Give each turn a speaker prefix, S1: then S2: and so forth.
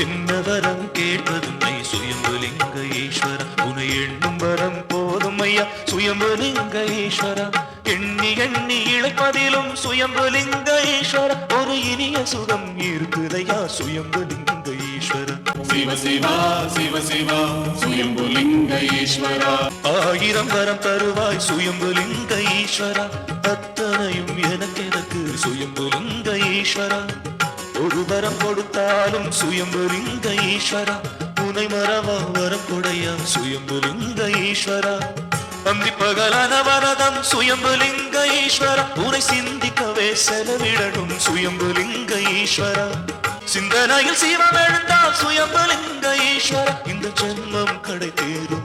S1: என்ன வரம் கேட்பதுமை சுயம்புலிங்க ஈஸ்வரா உனை எண்ணும் வரம் போதும் ஐயா சுயம்புலிங்க ஈஸ்வரா எண்ணி எண்ணி இழைப்பதிலும் சுயம்புலிங்க ஈஸ்வரா ஒரு இனிய சுகம் இருக்குதையா சுயம்புலிங்க ஈஸ்வரா
S2: சிவ சிவா சிவ சிவா சுயம்புலிங்க ஈஸ்வரா
S1: ஆயிரம் வரம் தருவாய் சுயம்புலிங்க ஈஸ்வரா அத்தனையும் எனக்கு சுயம்புலிங்க ஈஸ்வரா ஒரு வரம் கொடுத்தாலும் சுயம்புலிங்க ஈஸ்வரா உனை மறவா வரம் கொடையா சுயம்புலிங்க ஈஸ்வரா அந்தி பகலான வரதம் சுயம்புலிங்க ஈஸ்வரா உனை சிந்திக்கவே செலவிடணும் சுயம்புலிங்க ஈஸ்வரா சிந்தனையில் சிவம் எழுந்தால் சுயம்புலிங்க ஈஸ்வரா இந்த ஜென்மம் கடை தேரும்